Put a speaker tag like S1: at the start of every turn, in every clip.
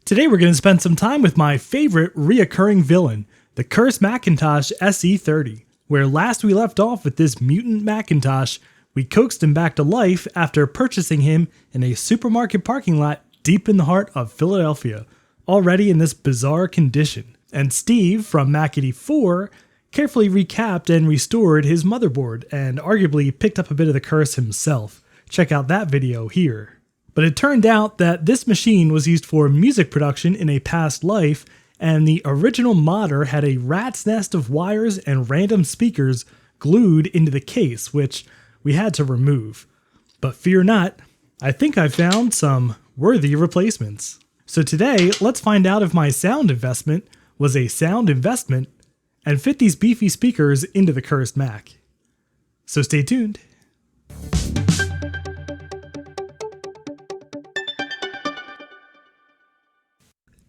S1: Today we're going to spend some time with my favorite reoccurring villain, the cursed Macintosh SE30. Where last we left off with this mutant Macintosh, we coaxed him back to life after purchasing him in a supermarket parking lot deep in the heart of Philadelphia, already in this bizarre condition. And Steve from Mac84 carefully recapped and restored his motherboard and arguably picked up a bit of the curse himself. Check out that video here. But it turned out that this machine was used for music production in a past life, and the original modder had a rat's nest of wires and random speakers glued into the case, which we had to remove. But fear not, I think I found some worthy replacements. So today, let's find out if my sound investment was a sound investment and fit these beefy speakers into the cursed Mac. So stay tuned.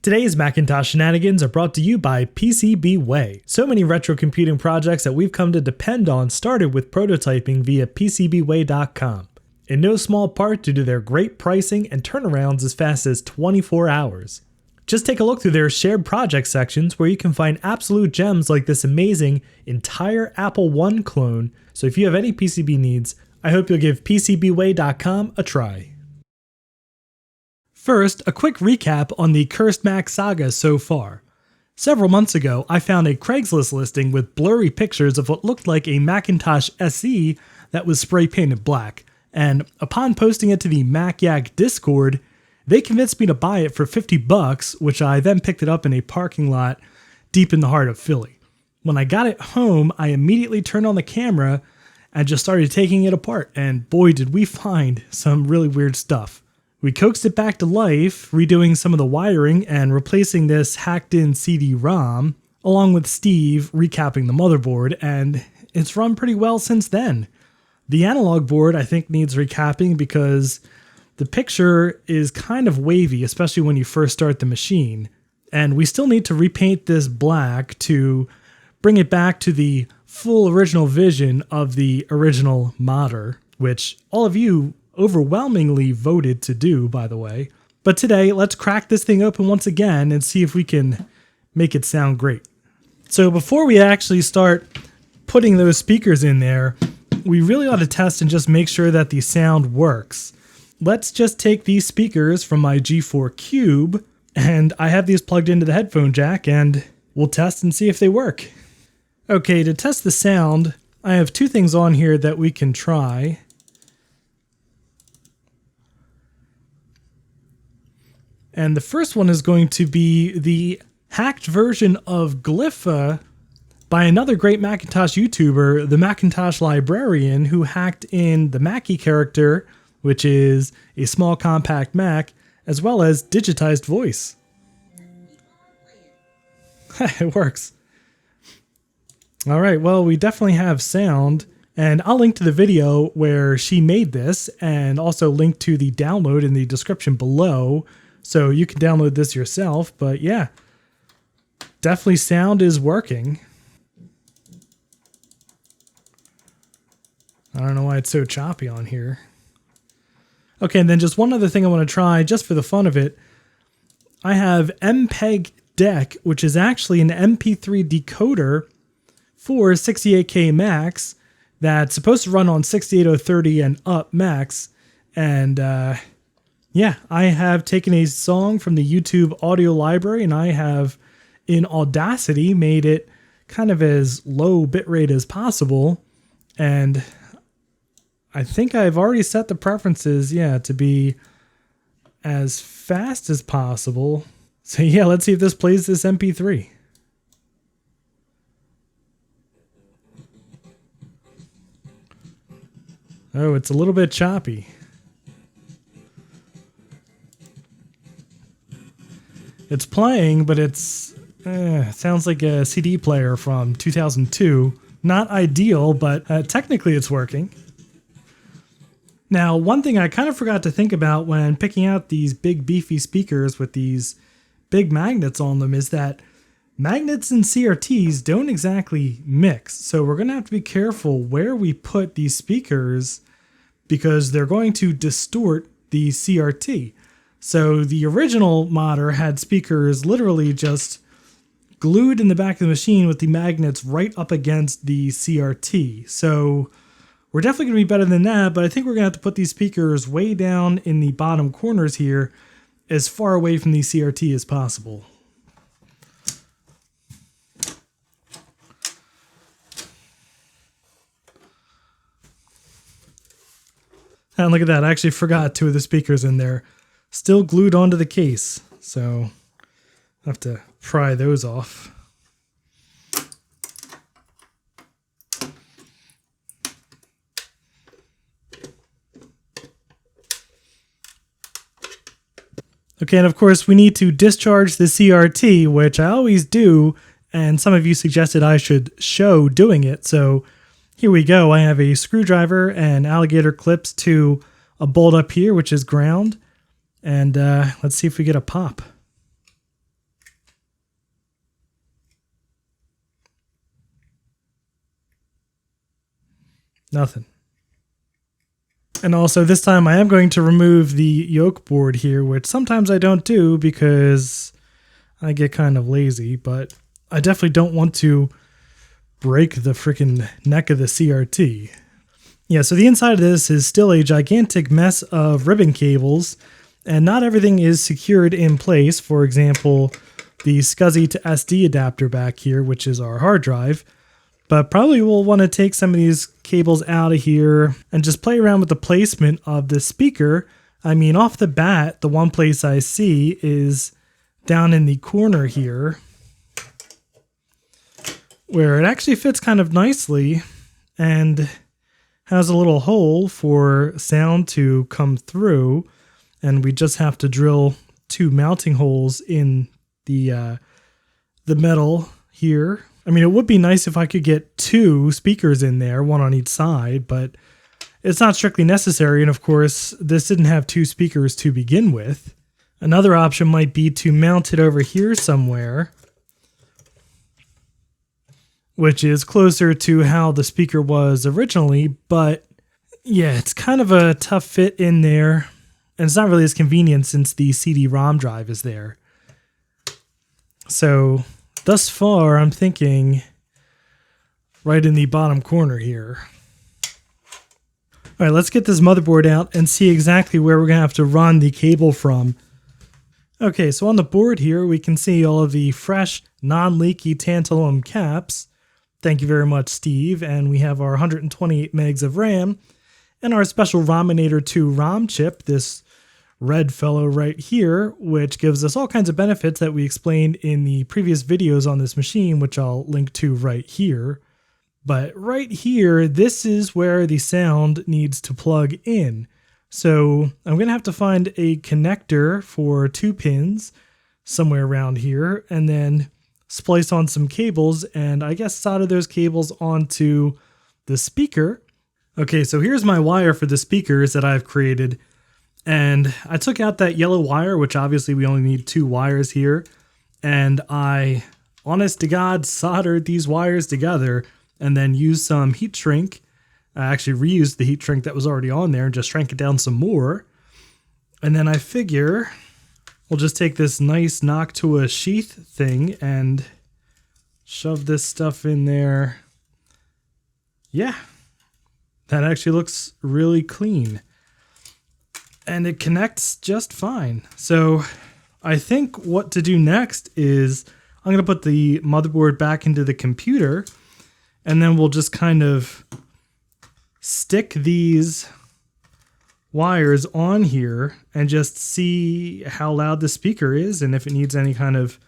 S1: Today's Macintosh shenanigans are brought to you by PCBWay. So many retro computing projects that we've come to depend on started with prototyping via PCBWay.com, in no small part due to their great pricing and turnarounds as fast as 24 hours. Just take a look through their shared project sections where you can find absolute gems like this amazing entire Apple I clone, so if you have any PCB needs, I hope you'll give PCBWay.com a try. First, a quick recap on the Cursed Mac saga so far. Several months ago, I found a Craigslist listing with blurry pictures of what looked like a Macintosh SE that was spray painted black, and upon posting it to the MacYak Discord, they convinced me to buy it for $50, which I then picked it up in a parking lot deep in the heart of Philly. When I got it home, I immediately turned on the camera and just started taking it apart, and boy did we find some really weird stuff. We coaxed it back to life, redoing some of the wiring and replacing this hacked-in CD-ROM, along with Steve recapping the motherboard, and it's run pretty well since then. The analog board I think needs recapping because the picture is kind of wavy, especially when you first start the machine, and we still need to repaint this black to bring it back to the full original vision of the original modder, which all of you overwhelmingly voted to do, by the way. But today, let's crack this thing open once again and see if we can make it sound great. So before we actually start putting those speakers in there, we really ought to test and just make sure that the sound works. Let's just take these speakers from my G4 Cube, and I have these plugged into the headphone jack, and we'll test and see if they work. Okay, to test the sound, I have two things on here that we can try. And the first one is going to be the hacked version of Glypha by another great Macintosh YouTuber, the Macintosh Librarian, who hacked in the Mackie character, which is a small compact Mac, as well as digitized voice. It works. All right, well, we definitely have sound, and I'll link to the video where she made this, and also link to the download in the description below, so you can download this yourself. But yeah, definitely sound is working. I don't know why it's so choppy on here. Okay, and then just one other thing I want to try, just for the fun of it. I have MPEG Deck, which is actually an MP3 decoder for 68K Macs that's supposed to run on 68030 and up Macs. And yeah, I have taken a song from the YouTube audio library and I have, in Audacity, made it kind of as low bitrate as possible. And I think I've already set the preferences, yeah, to be as fast as possible. So yeah, let's see if this plays this MP3. Oh, it's a little bit choppy. It's playing, but it's sounds like a CD player from 2002. Not ideal, but technically it's working. Now, one thing I kind of forgot to think about when picking out these big beefy speakers with these big magnets on them is that magnets and CRTs don't exactly mix. So we're going to have to be careful where we put these speakers because they're going to distort the CRT. So the original modder had speakers literally just glued in the back of the machine with the magnets right up against the CRT. So we're definitely going to be better than that, but I think we're going to have to put these speakers way down in the bottom corners here, as far away from the CRT as possible. And look at that, I actually forgot two of the speakers in there. Still glued onto the case, so I'll have to pry those off. Okay, and of course we need to discharge the CRT, which I always do, and some of you suggested I should show doing it, so here we go. I have a screwdriver and alligator clips to a bolt up here, which is ground, and let's see if we get a pop. Nothing. And also this time I am going to remove the yoke board here, which sometimes I don't do because I get kind of lazy, but I definitely don't want to break the freaking neck of the CRT. Yeah, so the inside of this is still a gigantic mess of ribbon cables, and not everything is secured in place. For example, the SCSI to SD adapter back here, which is our hard drive. But probably we'll want to take some of these cables out of here and just play around with the placement of the speaker. I mean, off the bat, the one place I see is down in the corner here, where it actually fits kind of nicely and has a little hole for sound to come through. And we just have to drill two mounting holes in the metal here. I mean, it would be nice if I could get two speakers in there, one on each side, but it's not strictly necessary. And of course, this didn't have two speakers to begin with. Another option might be to mount it over here somewhere, which is closer to how the speaker was originally, but yeah, it's kind of a tough fit in there, and it's not really as convenient since the CD-ROM drive is there. So thus far, I'm thinking right in the bottom corner here. All right, let's get this motherboard out and see exactly where we're going to have to run the cable from. Okay, so on the board here, we can see all of the fresh, non-leaky tantalum caps. Thank you very much, Steve. And we have our 128 megs of RAM and our special Rominator 2 ROM chip, this red fellow right here, which gives us all kinds of benefits that we explained in the previous videos on this machine, which I'll link to right here. But right here, this is where the sound needs to plug in. So I'm going to have to find a connector for 2 pins somewhere around here, and then splice on some cables, and I guess solder those cables onto the speaker. Okay, so here's my wire for the speakers that I've created. And I took out that yellow wire, which obviously we only need 2 wires here. And I, honest to God, soldered these wires together and then used some heat shrink. I actually reused the heat shrink that was already on there and just shrank it down some more. And then I figure we'll just take this nice knock to a sheath thing and shove this stuff in there. Yeah, that actually looks really clean. And it connects just fine. So I think what to do next is I'm going to put the motherboard back into the computer, and then we'll just kind of stick these wires on here and just see how loud the speaker is and if it needs any kind of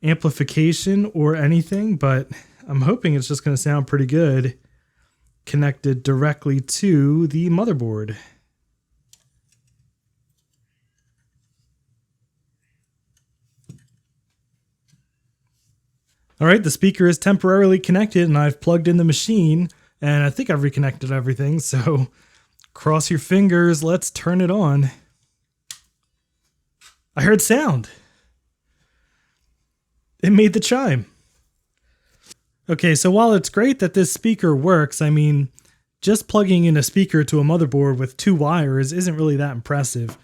S1: amplification or anything. But I'm hoping it's just going to sound pretty good connected directly to the motherboard. All right, the speaker is temporarily connected and I've plugged in the machine, and I think I've reconnected everything, so cross your fingers, let's turn it on. I heard sound. It made the chime. Okay, so while it's great that this speaker works, I mean, just plugging in a speaker to a motherboard with 2 wires isn't really that impressive.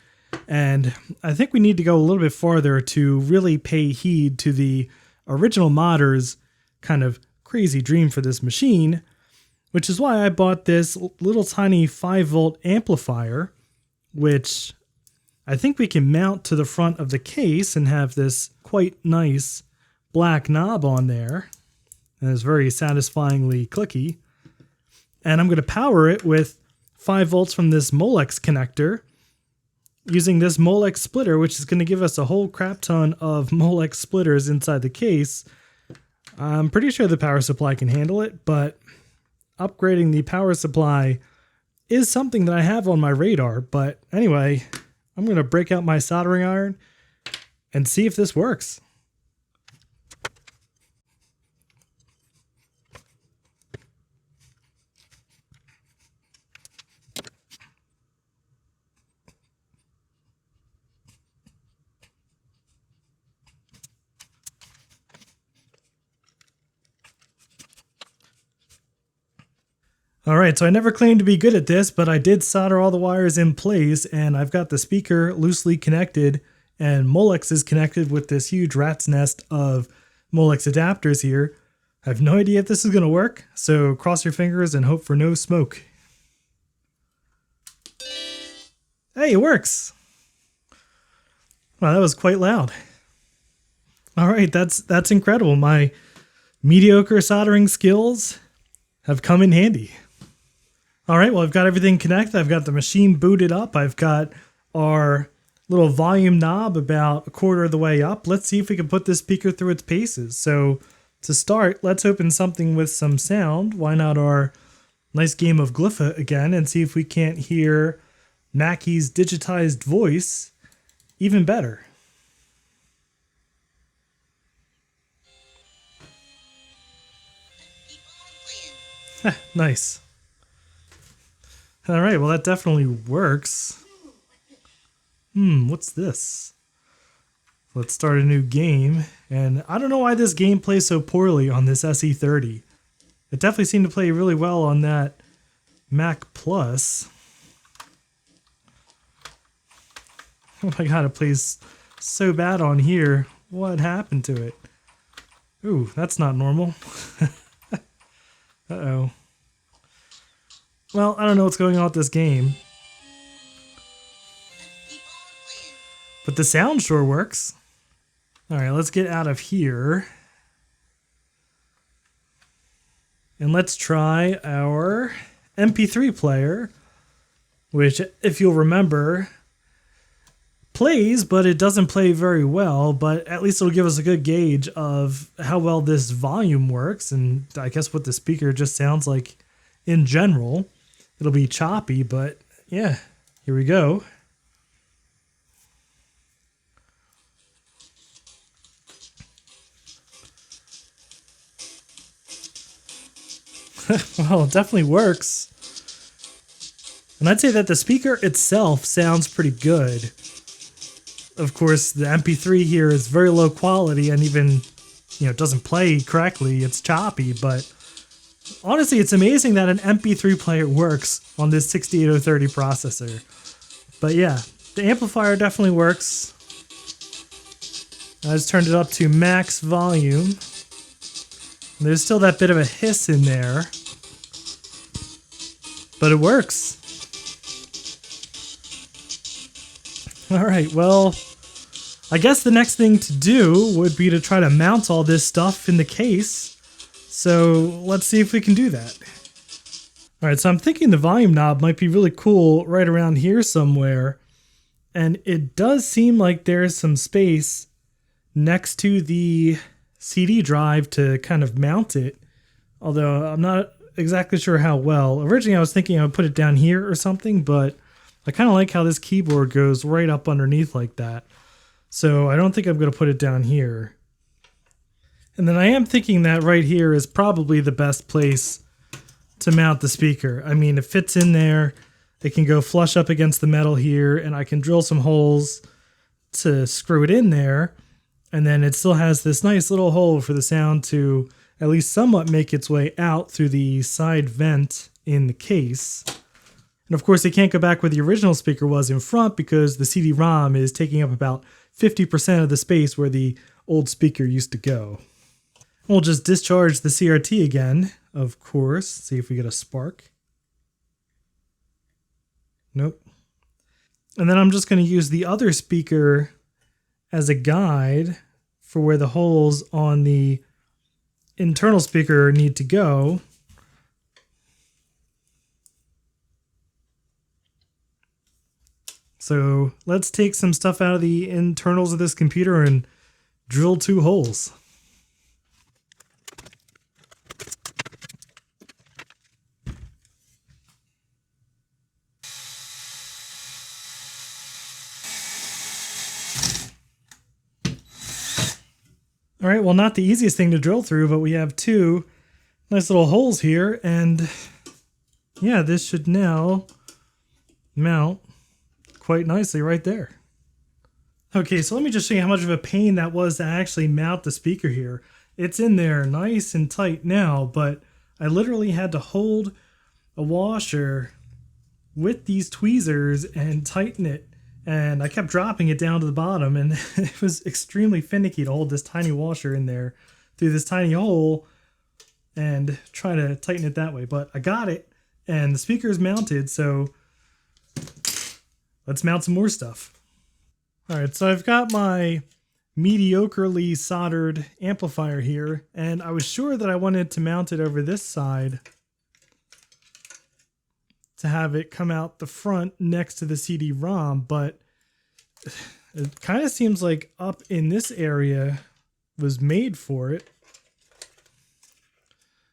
S1: And I think we need to go a little bit farther to really pay heed to the original modder's kind of crazy dream for this machine, which is why I bought this little tiny 5-volt amplifier, which I think we can mount to the front of the case and have this quite nice black knob on there. And it's very satisfyingly clicky. And I'm going to power it with 5 volts from this Molex connector using this Molex splitter, which is going to give us a whole crap ton of Molex splitters inside the case. I'm pretty sure the power supply can handle it, but upgrading the power supply is something that I have on my radar. But anyway, I'm going to break out my soldering iron and see if this works. Alright, so I never claimed to be good at this, but I did solder all the wires in place, and I've got the speaker loosely connected, and Molex is connected with this huge rat's nest of Molex adapters here. I have no idea if this is going to work, so cross your fingers and hope for no smoke. Hey, it works! Wow, that was quite loud. Alright, that's incredible. My mediocre soldering skills have come in handy. All right, well, I've got everything connected. I've got the machine booted up. I've got our little volume knob about 1/4 of the way up. Let's see if we can put this speaker through its paces. So to start, let's open something with some sound. Why not our nice game of Glypha again and see if we can't hear Mackie's digitized voice even better. Nice. All right, well, that definitely works. What's this? Let's start a new game. And I don't know why this game plays so poorly on this SE30. It definitely seemed to play really well on that Mac Plus. Oh my god, it plays so bad on here. What happened to it? Ooh, that's not normal. Uh-oh. Well, I don't know what's going on with this game. But the sound sure works. Alright, let's get out of here. And let's try our MP3 player, which, if you'll remember, plays, but it doesn't play very well, but at least it'll give us a good gauge of how well this volume works, and I guess what the speaker just sounds like in general. It'll be choppy, but yeah, here we go. Well, it definitely works. And I'd say that the speaker itself sounds pretty good. Of course, the MP3 here is very low quality and even, it doesn't play correctly. It's choppy, but honestly, it's amazing that an MP3 player works on this 68030 processor. But yeah, the amplifier definitely works. I just turned it up to max volume. There's still that bit of a hiss in there, but it works. All right, well, I guess the next thing to do would be to try to mount all this stuff in the case. So let's see if we can do that. All right, so I'm thinking the volume knob might be really cool right around here somewhere. And it does seem like there's some space next to the CD drive to kind of mount it, although I'm not exactly sure how well. Originally I was thinking I would put it down here or something, but I kind of like how this keyboard goes right up underneath like that. So I don't think I'm going to put it down here. And then I am thinking that right here is probably the best place to mount the speaker. I mean, it fits in there. It can go flush up against the metal here, and I can drill some holes to screw it in there. And then it still has this nice little hole for the sound to at least somewhat make its way out through the side vent in the case. And of course, they can't go back where the original speaker was in front because the CD-ROM is taking up about 50% of the space where the old speaker used to go. We'll just discharge the CRT again, of course. See if we get a spark. Nope. And then I'm just going to use the other speaker as a guide for where the holes on the internal speaker need to go. So let's take some stuff out of the internals of this computer and drill 2 holes. All right, well, not the easiest thing to drill through, but we have 2 nice little holes here, and yeah, this should now mount quite nicely right there. Okay, so let me just show you how much of a pain that was to actually mount the speaker here. It's in there nice and tight now, but I literally had to hold a washer with these tweezers and tighten it, and I kept dropping it down to the bottom, and it was extremely finicky to hold this tiny washer in there through this tiny hole and try to tighten it that way. But I got it, and the speaker is mounted, so let's mount some more stuff. All right, so I've got my mediocrely soldered amplifier here, and I was sure that I wanted to mount it over this side to have it come out the front next to the CD-ROM, but it kind of seems like up in this area was made for it.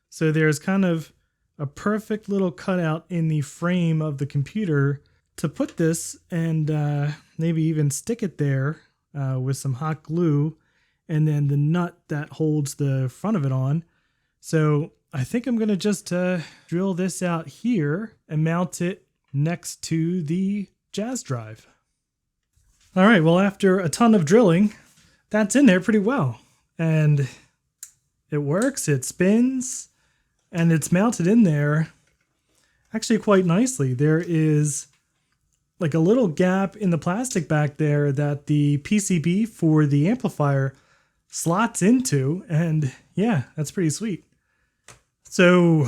S1: So there's kind of a perfect little cutout in the frame of the computer to put this and maybe even stick it there with some hot glue, and then the nut that holds the front of it on. So I think I'm going to just drill this out here and mount it next to the jazz drive. All right, well, after a ton of drilling, that's in there pretty well. And it works, it spins, and it's mounted in there actually quite nicely. There is like a little gap in the plastic back there that the PCB for the amplifier slots into, and yeah, that's pretty sweet. So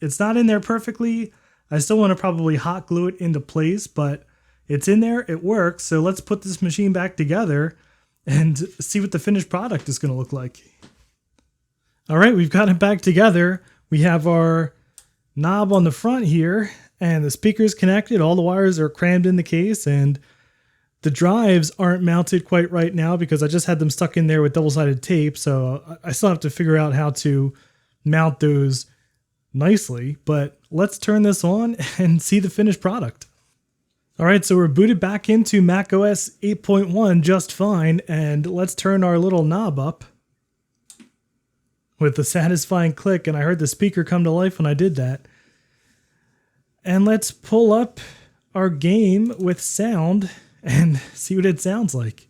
S1: it's not in there perfectly. I still want to probably hot glue it into place, but it's in there, it works. So let's put this machine back together and see what the finished product is going to look like. All right, we've got it back together. We have our knob on the front here, and the speaker's connected. All the wires are crammed in the case, and the drives aren't mounted quite right now because I just had them stuck in there with double-sided tape. So I still have to figure out how to mount those nicely, but let's turn this on and see the finished product. All right, so we're booted back into macOS 8.1 just fine, and let's turn our little knob up with a satisfying click, and I heard the speaker come to life when I did that. And let's pull up our game with sound and see what it sounds like.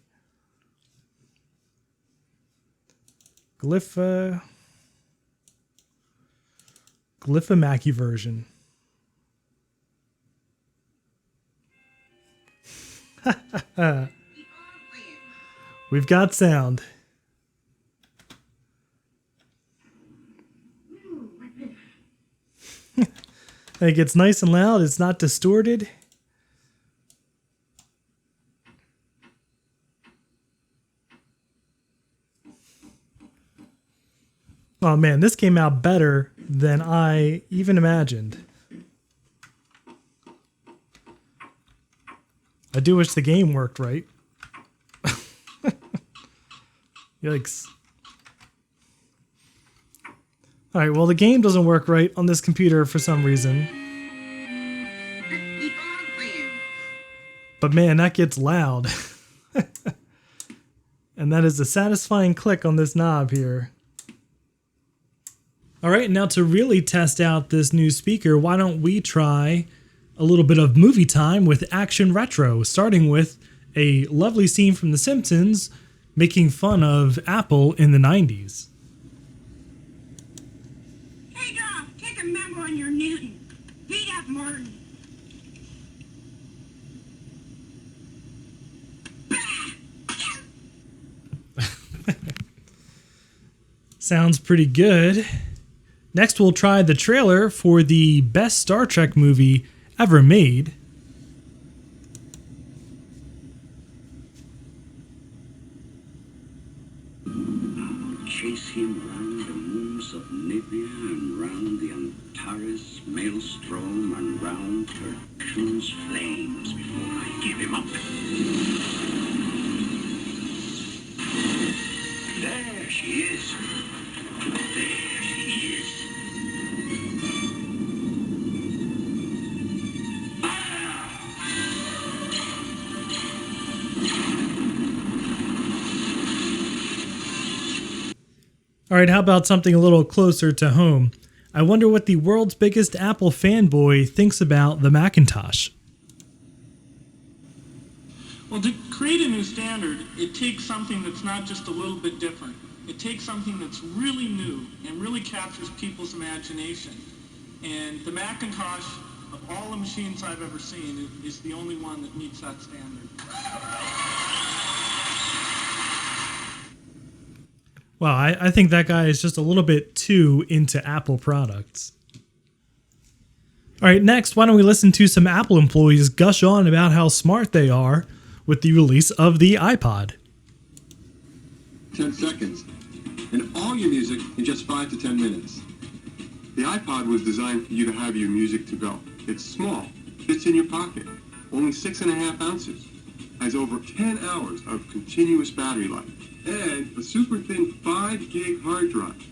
S1: Glyphomachy version. We've got sound. It gets nice and loud. It's not distorted. Oh man, this came out better than I even imagined. I do wish the game worked right. Yikes. All right, well, the game doesn't work right on this computer for some reason. But man, that gets loud. And that is a satisfying click on this knob here. All right, now to really test out this new speaker, why don't we try a little bit of movie time with Action Retro, starting with a lovely scene from The Simpsons making fun of Apple in the 90s.
S2: Hey, Doc, take a member on your Newton. Beat up Martin.
S1: Sounds pretty good. Next, we'll try the trailer for the best Star Trek movie ever made.
S2: Chase him round the moons of Nibia and round the Antares maelstrom and round Tertun's flames before I give him up. There she is. There she is.
S1: All right, how about something a little closer to home? I wonder what the world's biggest Apple fanboy thinks about the Macintosh.
S3: Well, to create a new standard, it takes something that's not just a little bit different. It takes something that's really new and really captures people's imagination. And the Macintosh, of all the machines I've ever seen, is the only one that meets that standard.
S1: Wow, I think that guy is just a little bit too into Apple products. All right, next, why don't we listen to some Apple employees gush on about how smart they are with the release of the iPod.
S4: 10 seconds, and all your music in just 5 to 10 minutes. The iPod was designed for you to have your music to go. It's small, fits in your pocket, only 6.5 ounces, has over 10 hours of continuous battery life, and a super thin 5 gig hard drive.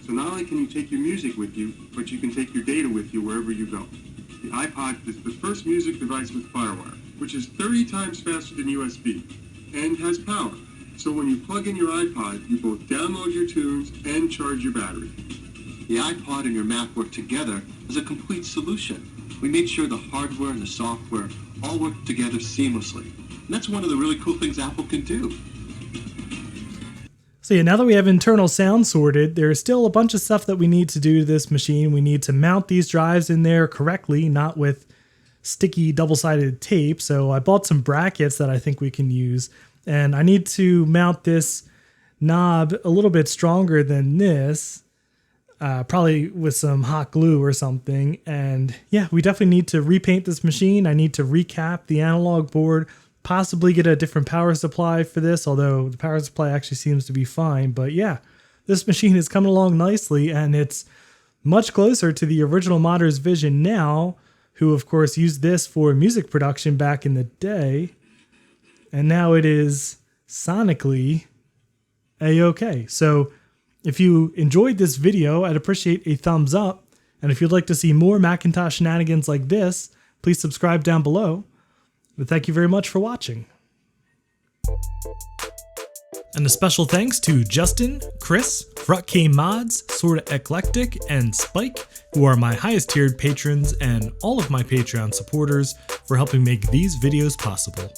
S4: So not only can you take your music with you, but you can take your data with you wherever you go. The iPod is the first music device with FireWire, which is 30 times faster than USB, and has power. So when you plug in your iPod, you both download your tunes and charge your battery.
S5: The iPod and your Mac work together as a complete solution. We made sure the hardware and the software all work together seamlessly. And that's one of the really cool things Apple can do.
S1: So yeah, now that we have internal sound sorted, there's still a bunch of stuff that we need to do to this machine. We need to mount these drives in there correctly, not with sticky double-sided tape. So I bought some brackets that I think we can use. And I need to mount this knob a little bit stronger than this, probably with some hot glue or something. And yeah, we definitely need to repaint this machine. I need to recap the analog board, possibly get a different power supply for this, although the power supply actually seems to be fine. But yeah, this machine is coming along nicely, and it's much closer to the original modder's vision now, who of course used this for music production back in the day. And now it is sonically a-okay. So if you enjoyed this video, I'd appreciate a thumbs up. And if you'd like to see more Macintosh shenanigans like this, please subscribe down below. But thank you very much for watching. And a special thanks to Justin, Chris, Frutk Mods, Sorta Eclectic, and Spike, who are my highest tiered patrons and all of my Patreon supporters for helping make these videos possible.